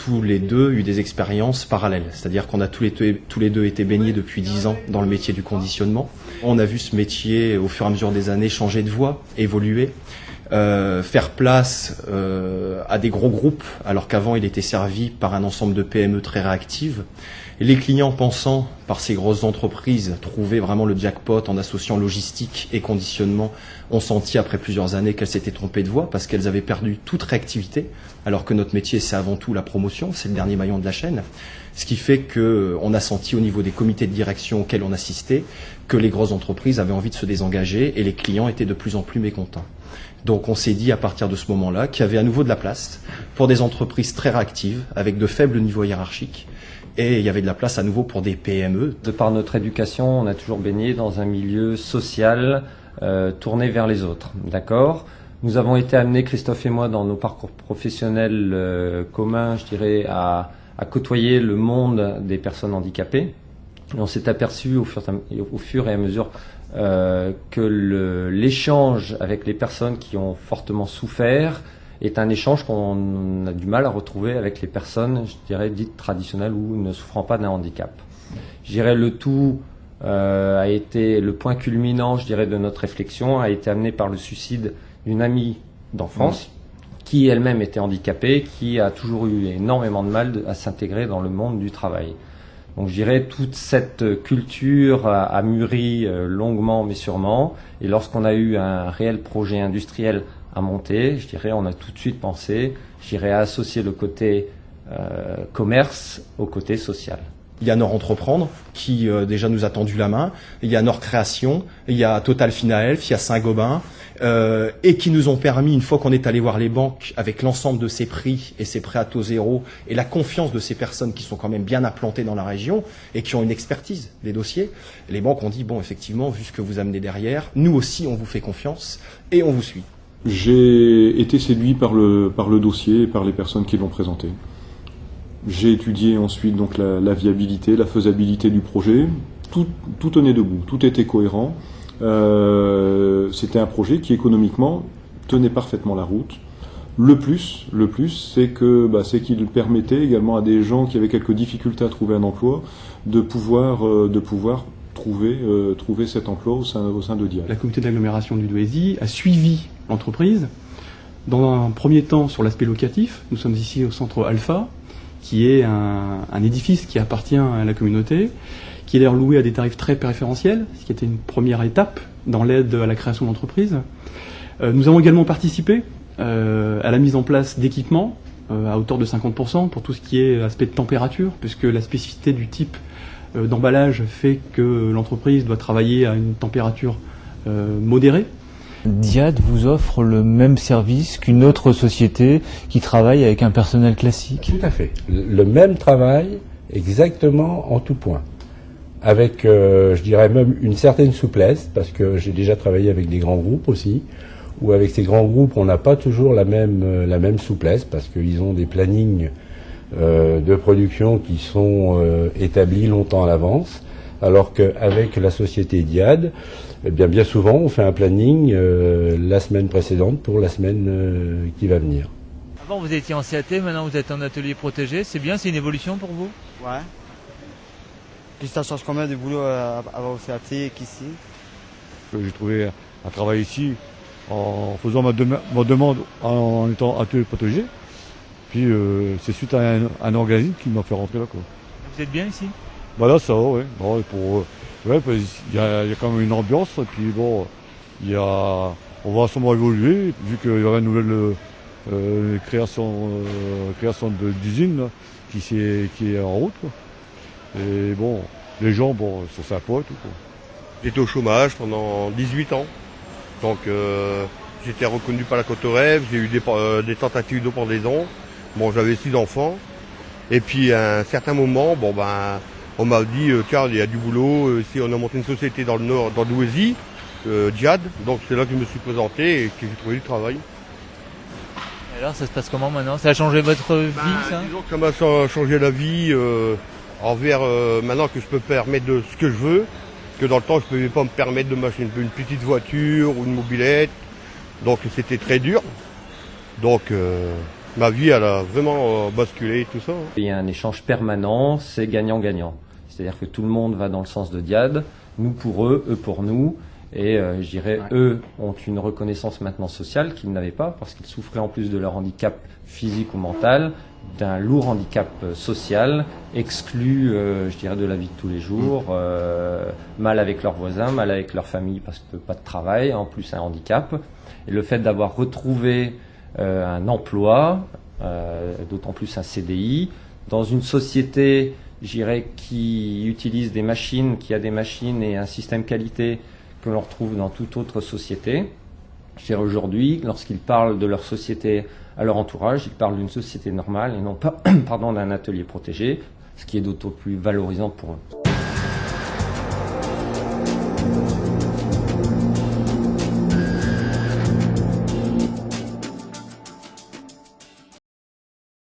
tous les deux eu des expériences parallèles. C'est-à-dire qu'on a tous les deux été baignés depuis 10 ans dans le métier du conditionnement. On a vu ce métier, au fur et à mesure des années, changer de voie, évoluer, faire place à des gros groupes, alors qu'avant il était servi par un ensemble de PME très réactives. Et les clients, pensant par ces grosses entreprises trouver vraiment le jackpot en associant logistique et conditionnement, ont senti après plusieurs années qu'elles s'étaient trompées de voie parce qu'elles avaient perdu toute réactivité, alors que notre métier c'est avant tout la promotion, c'est le dernier maillon de la chaîne. Ce qui fait qu'on a senti au niveau des comités de direction auxquels on assistait que les grosses entreprises avaient envie de se désengager et les clients étaient de plus en plus mécontents. Donc on s'est dit à partir de ce moment-là qu'il y avait à nouveau de la place pour des entreprises très réactives avec de faibles niveaux hiérarchiques. Et il y avait de la place à nouveau pour des PME. De par notre éducation, on a toujours baigné dans un milieu social tourné vers les autres. D'accord ? Nous avons été amenés, Christophe et moi, dans nos parcours professionnels communs, je dirais, à côtoyer le monde des personnes handicapées. Et on s'est aperçu au fur et à mesure que l'échange avec les personnes qui ont fortement souffert est un échange qu'on a du mal à retrouver avec les personnes, je dirais, dites traditionnelles ou ne souffrant pas d'un handicap. Je dirais le tout a été le point culminant, je dirais, de notre réflexion, a été amené par le suicide d'une amie d'enfance qui elle-même était handicapée, qui a toujours eu énormément de mal à s'intégrer dans le monde du travail. Donc je dirais toute cette culture a mûri longuement mais sûrement, et lorsqu'on a eu un réel projet industriel à monter, je dirais, on a tout de suite pensé, je dirais, à associer le côté commerce au côté social. Il y a Nord Entreprendre qui déjà nous a tendu la main, il y a Nord Création, il y a Total Finahelf, il y a Saint-Gobain, et qui nous ont permis, une fois qu'on est allé voir les banques avec l'ensemble de ces prix et ces prêts à taux zéro et la confiance de ces personnes qui sont quand même bien implantées dans la région et qui ont une expertise des dossiers, les banques ont dit, bon, effectivement, vu ce que vous amenez derrière, nous aussi on vous fait confiance et on vous suit. J'ai été séduit par le dossier et par les personnes qui l'ont présenté. J'ai étudié ensuite donc la viabilité, la faisabilité du projet. Tout tenait debout, tout était cohérent. C'était un projet qui économiquement tenait parfaitement la route. Le plus, c'est qu'il permettait également à des gens qui avaient quelques difficultés à trouver un emploi de pouvoir trouver cet emploi au sein de Diad. La communauté d'agglomération du Douaisis a suivi l'entreprise dans un premier temps sur l'aspect locatif. Nous sommes ici au centre Alpha, qui est un édifice qui appartient à la communauté, qui est d'ailleurs loué à des tarifs très préférentiels, ce qui était une première étape dans l'aide à la création d'entreprise. Nous avons également participé à la mise en place d'équipements à hauteur de 50% pour tout ce qui est aspect de température, puisque la spécificité du type d'emballage fait que l'entreprise doit travailler à une température modérée. Diad vous offre le même service qu'une autre société qui travaille avec un personnel classique. Tout à fait. Le même travail, exactement en tout point. Avec, je dirais même, une certaine souplesse, parce que j'ai déjà travaillé avec des grands groupes aussi, où avec ces grands groupes, on n'a pas toujours la même souplesse, parce qu'ils ont des plannings de production qui sont établis longtemps à l'avance, alors qu'avec la société Diad, eh bien souvent on fait un planning la semaine précédente pour la semaine qui va venir. Avant vous étiez en CAT, maintenant vous êtes en atelier protégé, c'est bien, c'est une évolution pour vous? Ouais. Puis ça change combien du boulot avant au CAT qu'ici? J'ai trouvé un travail ici en faisant ma demande en étant atelier protégé. Puis c'est suite à un organisme qui m'a fait rentrer là, quoi. Vous êtes bien ici? Bah là ça va, ouais. Bon, il y a quand même une ambiance, et puis bon, on va sûrement évoluer, vu qu'il y aura une nouvelle création d'usine là, qui est en route, quoi. Et bon, les gens sont sympas et tout, quoi. J'étais au chômage pendant 18 ans, donc j'étais reconnu par la Cotorève, j'ai eu des tentatives de pendaison. Bon, j'avais 6 enfants, et puis à un certain moment, on m'a dit, tiens, il y a du boulot, ici on a monté une société dans le nord, dans le Douaisis, Diad, donc c'est là que je me suis présenté et que j'ai trouvé du travail. Et alors, ça se passe comment maintenant? Ça a changé votre vie, ça? Disons que ça m'a changé la vie envers maintenant que je peux me permettre de ce que je veux, que dans le temps je ne pouvais pas me permettre de m'acheter une petite voiture ou une mobilette, donc c'était très dur. Donc Ma vie, elle a vraiment basculé et tout ça. Il y a un échange permanent, c'est gagnant-gagnant. C'est-à-dire que tout le monde va dans le sens de Diad, nous pour eux, eux pour nous. Et je dirais, eux ont une reconnaissance maintenant sociale qu'ils n'avaient pas parce qu'ils souffraient en plus de leur handicap physique ou mental, d'un lourd handicap social, exclus, je dirais, de la vie de tous les jours, mal avec leurs voisins, mal avec leur famille parce que pas de travail, en plus un handicap. Et le fait d'avoir retrouvé un emploi, d'autant plus un CDI, dans une société, je dirais, qui utilise des machines, qui a des machines et un système qualité que l'on retrouve dans toute autre société. Je dirais aujourd'hui, lorsqu'ils parlent de leur société à leur entourage, ils parlent d'une société normale et non pas d'un atelier protégé, ce qui est d'autant plus valorisant pour eux.